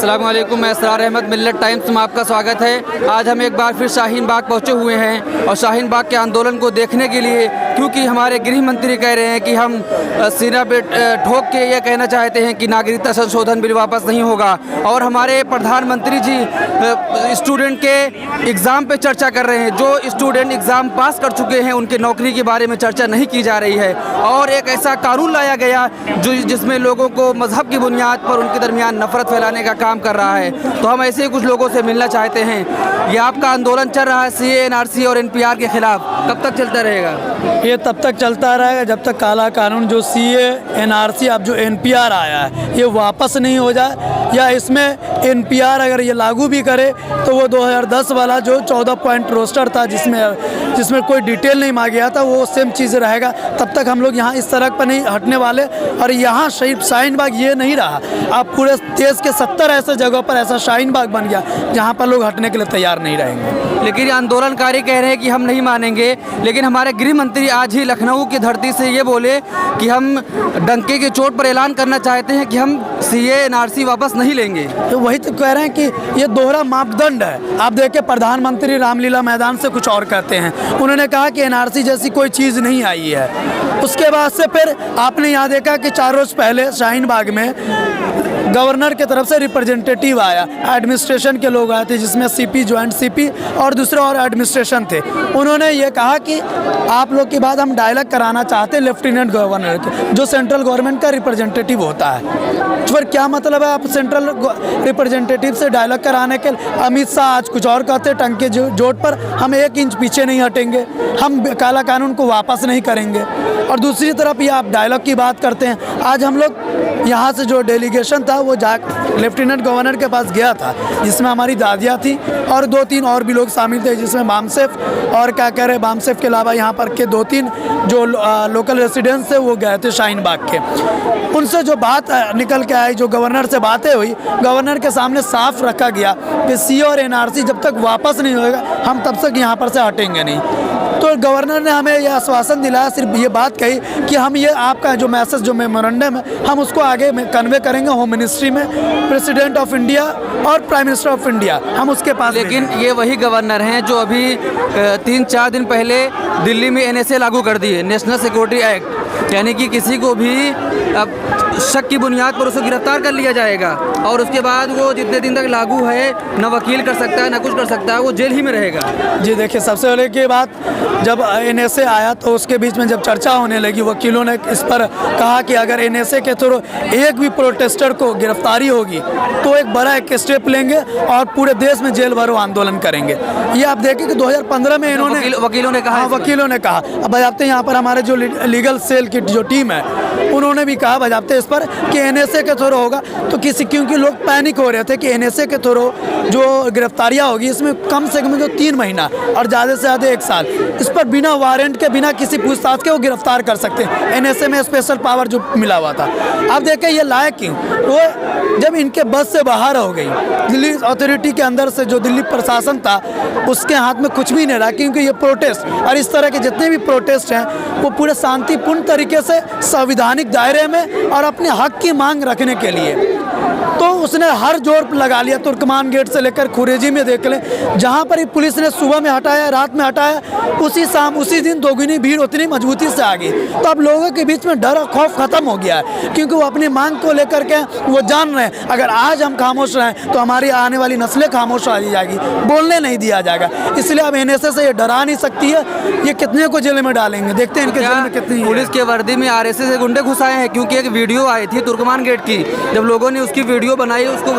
अस्सलाम वालेकुम, मैं असरार अहमद, मिल्लत टाइम्स में आपका स्वागत है। आज हम एक बार फिर शाहीन बाग पहुँचे हुए हैं और शाहीन बाग के आंदोलन को देखने के लिए, क्योंकि हमारे गृह मंत्री कह रहे हैं कि हम सीना पे ठोक के ये कहना चाहते हैं कि नागरिकता संशोधन बिल वापस नहीं होगा। और हमारे प्रधानमंत्री जी स्टूडेंट के एग्ज़ाम पे चर्चा कर रहे हैं। जो स्टूडेंट एग्ज़ाम पास कर चुके हैं उनके नौकरी के बारे में चर्चा नहीं की जा रही है। और एक ऐसा कानून लाया गया जिसमें लोगों को मजहब की बुनियाद पर उनके दरमियान नफरत फैलाने का काम कर रहा है। तो हम ऐसे ही कुछ लोगों से मिलना चाहते हैं। ये आपका आंदोलन चल रहा है सीए, एनआरसी और एनपीआर के खिलाफ, कब तक चलता रहेगा? ये तब तक चलता रहेगा जब तक काला कानून जो सीए, एनआरसी, अब जो एनपीआर आया है ये वापस नहीं हो जाए, या इसमें एनपीआर अगर ये लागू भी करे तो वो 2010 वाला जो 14 पॉइंट रोस्टर था जिसमें कोई डिटेल नहीं मांगा गया था, वो सेम चीज़ रहेगा। तब तक हम लोग यहाँ इस सड़क पर नहीं हटने वाले। और यहाँ शाहीन बाग ये नहीं रहा, अब पूरे देश के 70 ऐसे जगहों पर ऐसा शाहीन बाग बन गया जहाँ पर लोग हटने के लिए तैयार नहीं रहेंगे। लेकिन आंदोलनकारी कह रहे हैं कि हम नहीं मानेंगे। लेकिन हमारे गृह मंत्री आज ही लखनऊ की धरती से ये बोले कि हम डंके की चोट पर ऐलान करना चाहते हैं कि हम सीए, एनआरसी वापस नहीं लेंगे। तो वही तो कह रहे हैं कि ये दोहरा मापदंड है। आप देखिए, प्रधानमंत्री रामलीला मैदान से कुछ और कहते हैं। उन्होंने कहा कि एनआरसी जैसी कोई चीज़ नहीं आई है। उसके बाद से फिर आपने यहाँ देखा कि 4 रोज़ पहले शाहीन बाग में गवर्नर के तरफ से रिप्रेजेंटेटिव आया, एडमिनिस्ट्रेशन के लोग आए थे, जिसमें सीपी, जॉइंट सीपी और दूसरे और एडमिनिस्ट्रेशन थे। उन्होंने ये कहा कि आप लोग के बाद हम डायलॉग कराना चाहते हैं लेफ्टिनेंट गवर्नर के, जो सेंट्रल गवर्नमेंट का रिप्रेजेंटेटिव होता है। तो फिर क्या मतलब है आप सेंट्रल रिप्रेजेंटेटिव से डायलॉग कराने के? अमित शाह आज कुछ और कहते, टंग के जोट पर हम 1 इंच पीछे नहीं हटेंगे, हम काला कानून को वापस नहीं करेंगे। और दूसरी तरफ ये आप डायलॉग की बात करते हैं। आज हम लोग यहाँ से जो डेलीगेशन था वो लेफ्टिनेंट गवर्नर के पास गया था, जिसमें हमारी दादियाँ थी और 2-3 और भी लोग शामिल थे, जिसमें बामसेफ और क्या कह रहे हैं, बामसेफ के अलावा यहाँ पर के 2-3 जो लोकल रेसिडेंट्स थे वो गए थे शाहीन बाग के। उनसे जो बात निकल के आई, जो गवर्नर से बातें हुई, गवर्नर के सामने साफ रखा गया कि सी और एनआरसी जब तक वापस नहीं होगा हम तब तक यहाँ पर से हटेंगे नहीं। तो गवर्नर ने हमें यह आश्वासन दिलाया, सिर्फ ये बात कही कि हम ये आपका जो मैसेज, जो मेमोरेंडम है, हम उसको आगे कन्वे करेंगे होम मिनिस्ट्री में, प्रेसिडेंट ऑफ इंडिया और प्राइम मिनिस्टर ऑफ इंडिया, हम उसके पास। लेकिन ये वही गवर्नर हैं जो अभी 3-4 दिन पहले दिल्ली में एनएसए लागू कर दी है, नेशनल सिक्योरिटी एक्ट, यानी कि किसी को भी अब शक की बुनियाद पर उसको गिरफ्तार कर लिया जाएगा और उसके बाद वो जितने दिन तक लागू है, न वकील कर सकता है, न कुछ कर सकता है, वो जेल ही में रहेगा। जी देखिए, सबसे पहले की बात, जब एनएसए आया तो उसके बीच में जब चर्चा होने लगी, वकीलों ने इस पर कहा कि अगर एनएसए के थ्रू एक भी प्रोटेस्टर को गिरफ्तारी होगी तो एक बड़ा एक स्टेप लेंगे और पूरे देश में जेल भरो आंदोलन करेंगे। ये आप देखें कि 2015 में इन्होंने वकीलों ने कहा। हाँ, वकीलों ने कहा। अब बजाते यहाँ पर हमारे जो लीगल सेल की जो टीम है उन्होंने भी कहा बजाते इस पर कि एनएसए के थ्रू होगा, तो क्योंकि लोग पैनिक हो रहे थे कि एनएसए के थ्रू जो गिरफ्तारियाँ होगी इसमें कम से कम जो 3 महीना और ज़्यादा से ज़्यादा 1 साल, इस पर बिना वारंट के, बिना किसी पूछताछ के वो गिरफ्तार कर सकते हैं। एनएसए में स्पेशल पावर जो मिला हुआ था। अब देखें ये लायक क्यों, वो जब इनके बस से बाहर हो गई, दिल्ली अथॉरिटी के अंदर से जो दिल्ली प्रशासन था उसके हाथ में कुछ भी नहीं रहा, क्योंकि ये प्रोटेस्ट और इस तरह के जितने भी प्रोटेस्ट हैं वो पूरे शांतिपूर्ण तरीके से संवैधानिक दायरे में और अपने हक की मांग रखने के लिए, तो उसने हर जोर लगा लिया। तुर्कमान गेट से लेकर खुरेजी में देख लें, जहाँ पर ही पुलिस ने सुबह में हटाया, रात में हटाया, उसी शाम उसी दिन दोगुनी भीड़ उतनी मजबूती से आ गई। तो अब लोगों के बीच में डर और खौफ खत्म हो गया है, क्योंकि वो अपनी मांग को लेकर के वो जान रहे हैं अगर आज हम खामोश रहें तो हमारी आने वाली नस्लें खामोश आ जाएगी, बोलने नहीं दिया जाएगा। इसलिए अब एनएसए से ये डरा नहीं सकती है। ये कितने को जेल में डालेंगे, देखते हैं इनके जेल में कितनी। पुलिस के वर्दी में आरएसएस से गुंडे घुसाए हैं, क्योंकि एक वीडियो आई थी तुर्कमान गेट की, जब लोगों ने उसकी वीडियो बनाई, उसको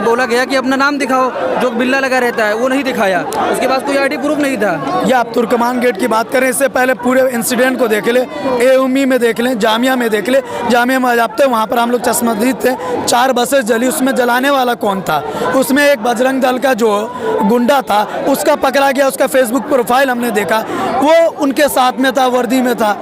बोला गया कि अपना नाम दिखाओ, जो बिल्ला लगा रहता है वो नहीं दिखाया, उसके पास कोई आईडी प्रूफ नहीं था। या आप तुर्कमान गेट की बात करें, इससे पहले पूरे इंसिडेंट को देख ले, एउमी में देख लें, जामिया में देख ले। जामिया में जाते वहाँ पर हम लोग चश्मदीद थे, 4 बसें जली, उसमें जलाने वाला कौन था? उसमें एक बजरंग दल का जो गुंडा था उसका पकड़ा गया, उसका फेसबुक प्रोफाइल हमने देखा, वो उनके साथ में था, वर्दी में था।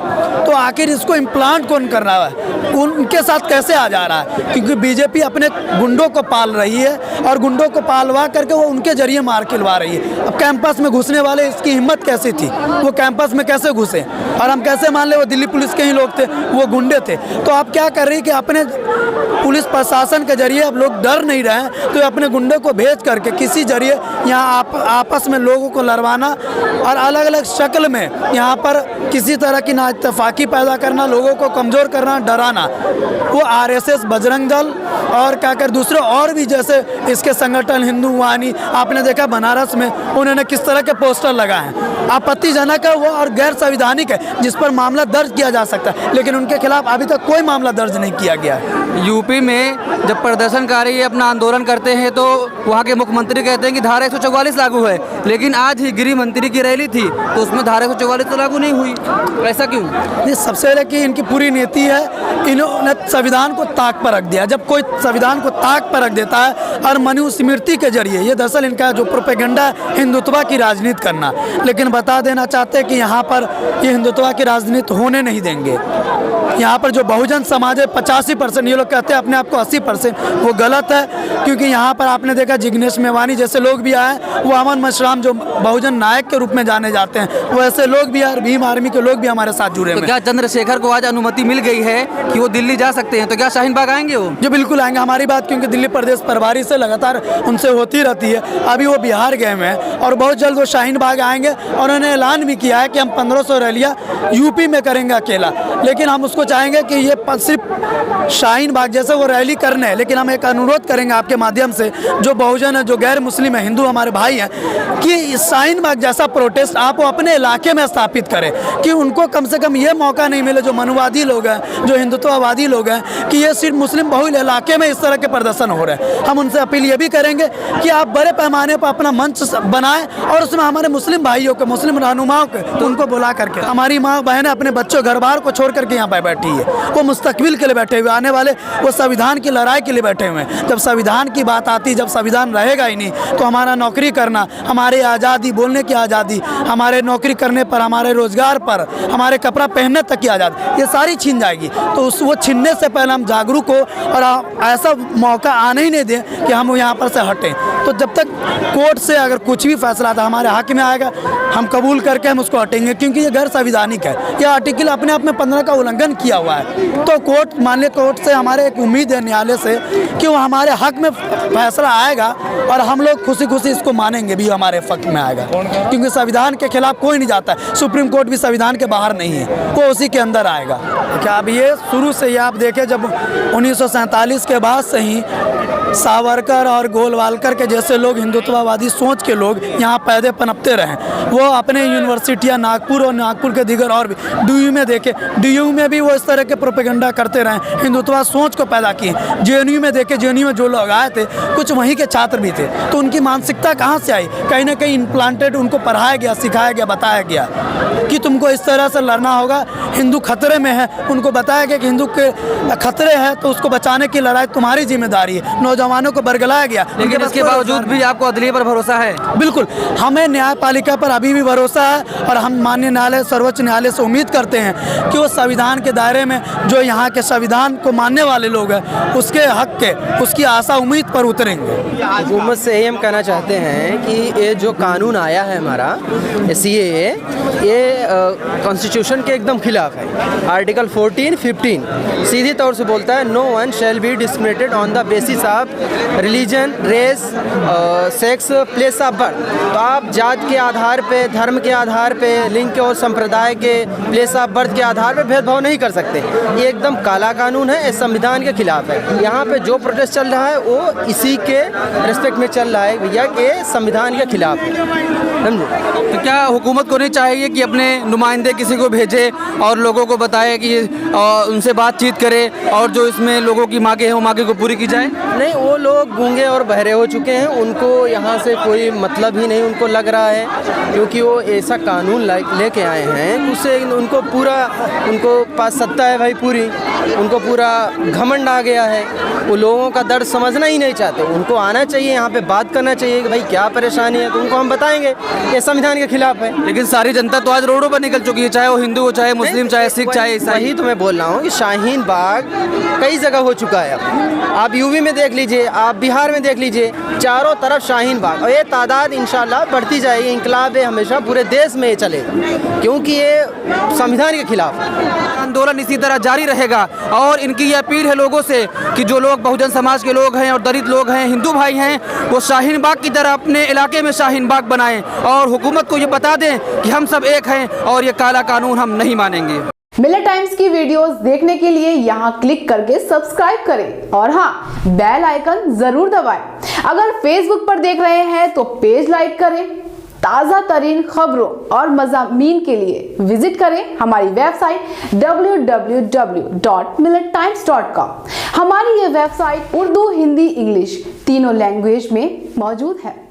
तो आखिर इसको इम्प्लांट कौन कर रहा है, उनके साथ कैसे आ जा रहा है? क्योंकि बीजेपी अपने गुंडों गुंडों को पाल रही है और गुंडों को पालवा करके वो उनके जरिए मार खिलवा रही है। अब कैंपस में घुसने वाले इसकी हिम्मत कैसी थी, वो कैंपस में कैसे घुसे, और हम कैसे मान ले वो दिल्ली पुलिस के ही लोग थे, वो गुंडे थे। तो आप क्या कर रही कि अपने पुलिस प्रशासन के जरिए अब लोग डर नहीं रहे हैं, तो अपने गुंडे को भेज करके किसी जरिए यहाँ आपस में लोगों को लड़वाना और अलग अलग शक्ल में यहाँ पर किसी तरह की नाइत्तेफाकी पैदा करना, लोगों को कमज़ोर करना, डराना। वो आरएसएस, बजरंग दल और क्या कर दूसरे और भी जैसे इसके संगठन हिंदू वाहिनी, आपने देखा बनारस में उन्होंने किस तरह के पोस्टर लगाए हैं। आपत्तिजनक है वो और गैर संवैधानिक है, जिस पर मामला दर्ज किया जा सकता है, लेकिन उनके खिलाफ अभी तक कोई मामला दर्ज नहीं किया गया है। यूपी में जब प्रदर्शनकारी अपना आंदोलन करते हैं तो वहाँ के मुख्यमंत्री कहते हैं कि धारा 144 लागू है, लेकिन आज ही गृह मंत्री की रैली थी तो उसमें धारा 144 तो लागू नहीं हुई। ऐसा क्यों? ये सबसे पहले कि इनकी पूरी नीति है, इन्होंने संविधान को ताक पर रख दिया। जब कोई संविधान को ताक पर रख देता है और मनुस्मृति के जरिए, ये दरअसल इनका जो प्रोपेगेंडा है हिंदुत्व की राजनीति करना, लेकिन बता देना चाहते हैं कि यहाँ पर ये हिंदुत्व की राजनीति होने नहीं देंगे। यहाँ पर जो बहुजन समाज है 85%, ये लोग कहते हैं अपने आप को 80%, वो गलत है। क्योंकि यहाँ पर आपने देखा जिग्नेश मेवानी जैसे लोग भी आए, वो अमन मशराम जो बहुजन नायक के रूप में जाने जाते हैं, वो ऐसे लोग भी और भीम आर्मी के लोग भी हमारे साथ जुड़े हुए हैं। क्या चंद्रशेखर को आज अनुमति मिल गई है कि वो दिल्ली जा सकते हैं, तो क्या शाहीन बाग आएंगे वो? जो बिल्कुल आएंगे। हमारी बात क्योंकि दिल्ली प्रदेश प्रभारी से लगातार उनसे होती रहती है, अभी वो बिहार गए हुए हैं और बहुत जल्द वो शाहीन बाग आएंगे और उन्होंने ऐलान भी किया है कि हम 1500 रैलियाँ यूपी में करेंगे अकेला, लेकिन हम उसको चाहेंगे कि ये सिर्फ शाहीन बाग जैसे वो रैली करने है। लेकिन हम एक अनुरोध करेंगे आपके माध्यम से, जो बहुजन है, जो गैर मुस्लिम है, हिंदू हमारे भाई हैं, कि शाहीन बाग जैसा प्रोटेस्ट आप वो अपने इलाके में स्थापित करें, कि उनको कम से कम ये मौका नहीं मिले, जो मनुवादी लोग हैं, जो हिंदुत्ववादी लोग हैं, कि ये सिर्फ मुस्लिम बहुल इलाके में इस तरह के प्रदर्शन हो रहे हैं। हम उनसे अपील ये भी करेंगे कि आप बड़े पैमाने पर अपना मंच बनाएं और उसमें हमारे मुस्लिम भाइयों को, मुस्लिम रहनुमाओं को, तो उनको बुला करके, हमारी माँ बहनें अपने बच्चों घर बार को छोड़ करके यहाँ पर बैठी है, वो मुस्तकबिल के लिए बैठे हुए, आने वाले वो संविधान की लड़ाई के लिए बैठे हुए हैं। जब संविधान की बात आती, जब संविधान रहेगा ही नहीं, तो हमारा नौकरी करना, हमारी आज़ादी, बोलने की आज़ादी, हमारे नौकरी करने पर, हमारे रोजगार पर, हमारे कपड़ा पहनने तक की आज़ादी, ये सारी छीन जाएगी। तो वो छीनने से पहले हम जागरूक हो और ऐसा मौका आने ही नहीं दें कि हम यहाँ पर से हटें। तो जब तक कोर्ट से अगर कुछ भी फैसला था हमारे हक में आएगा, हम कबूल करके हम उसको हटेंगे, क्योंकि ये गैर संवैधानिक है। यह आर्टिकल अपने आप में 15 का उल्लंघन किया हुआ है। तो कोर्ट, मान लिया कोर्ट से हमारे एक उम्मीद है न्यायालय से कि वो हमारे हक में फैसला आएगा और हम लोग खुशी खुशी इसको मानेंगे भी, हमारे हक में आएगा, क्योंकि संविधान के खिलाफ कोई नहीं जाता है। सुप्रीम कोर्ट भी संविधान के बाहर नहीं है, वो उसी के अंदर आएगा। क्या अब ये शुरू से ही आप देखें, जब 1947 के बाद से ही सावरकर और गोलवालकर के जैसे लोग, हिंदुत्ववादी सोच के लोग यहाँ पैदे पनपते रहे। वो अपने यूनिवर्सिटियाँ नागपुर और नागपुर के दीगर और भी डीयू में देखे, डीयू में भी वो इस तरह के प्रोपेगेंडा करते रहे, हिंदुत्व सोच को पैदा किए। जेएनयू में देखे, जेएनयू में जो लोग आए थे कुछ वहीं के छात्र भी थे, तो उनकी मानसिकता कहाँ से आई? कहीं ना कहीं इम्प्लांटेड, उनको पढ़ाया गया, सिखाया गया, बताया गया कि तुमको इस तरह से लड़ना होगा, हिंदू खतरे में है। उनको बताया गया कि हिंदू के खतरे है तो उसको बचाने की लड़ाई तुम्हारी जिम्मेदारी है। नौजवानों को बरगलाया गया, लेकिन इसके बावजूद भी आपको अदलिया पर भरोसा है? बिल्कुल, हमें न्यायपालिका पर अभी भी भरोसा है और हम माननीय न्यायालय, सर्वोच्च न्यायालय से उम्मीद करते हैं कि वो संविधान के दायरे में जो यहाँ के संविधान को मानने वाले लोग हैं, उसके हक के, उसकी आशा उम्मीद पर उतरेंगे। हुकूमत से यही हम कहना चाहते हैं कि ये जो कानून आया है हमारा CAA, ये कॉन्स्टिट्यूशन के एकदम खिलाफ है। आर्टिकल 14, 15 सीधी तौर से बोलता है, no one shall be discriminated on the basis of religion, race, sex, place of birth. तो आप जात के आधार पे, धर्म के आधार पे, लिंग के और संप्रदाय के, प्लेस ऑफ बर्थ के आधार पे भेदभाव नहीं कर सकते। ये एकदम काला कानून है, इस संविधान के खिलाफ है। यहाँ पे जो प्रोटेस्ट चल रहा है वो इसी के रेस्पेक्ट में चल रहा है भैया, कि संविधान के खिलाफ है, समझे? तो क्या हुकूमत को नहीं चाहिए कि अपने नुमाइंदे किसी को भेजे और लोगों को बताए कि उनसे बातचीत करे और जो इसमें लोगों की मांगे हैं वो मांगे को पूरी की जाए? नहीं, वो लोग गूंगे और बहरे हो चुके हैं, उनको यहाँ से कोई मतलब ही नहीं उनको लग रहा है, क्योंकि वो ऐसा कानून लेके आए हैं, उससे उनको पास सत्ता है भाई पूरी, उनको पूरा घमंड आ गया है। वो लोगों का दर्द समझना ही नहीं चाहते। उनको आना चाहिए, यहाँ पे बात करना चाहिए कि भाई क्या परेशानी है, तो उनको हम बताएंगे ये संविधान के खिलाफ है। लेकिन सारी जनता तो आज रोडों पर निकल चुकी है, चाहे वो हिंदू हो, चाहे मुस्लिम, चाहे सिख, चाहे ईसाई। वही तो मैं बोल रहा हूँ कि शाहीन बाग कई जगह हो चुका है। अब यूपी में देख लीजिए, लीजिए, आप बिहार में देख लीजिए, चारों तरफ शाहीन बाग, और ये तादाद इंशाल्लाह बढ़ती जाएगी। इंकलाब हमेशा पूरे देश में ये चलेगा, क्योंकि ये संविधान के खिलाफ है। आंदोलन इसी तरह जारी रहेगा और इनकी ये अपील है लोगों से कि जो लोग बहुजन समाज के लोग हैं और दलित लोग हैं, हिंदू भाई हैं, वो शाहीन बाग की तरह अपने इलाके में शाहीन बाग बनाएं और हुकूमत को ये बता दें कि हम सब एक हैं और ये काला कानून हम नहीं मानेंगे। मिलत टाइम्स की वीडियोस देखने के लिए यहाँ क्लिक करके सब्सक्राइब करें और हाँ, बेल आइकन जरूर दबाएं। अगर फेसबुक पर देख रहे हैं तो पेज लाइक करें। ताज़ा तरीन खबरों और मज़ामीन के लिए विजिट करें हमारी वेबसाइट www.millettimes.com। हमारी ये वेबसाइट उर्दू, हिंदी, इंग्लिश तीनों लैंग्वेज में मौजूद है।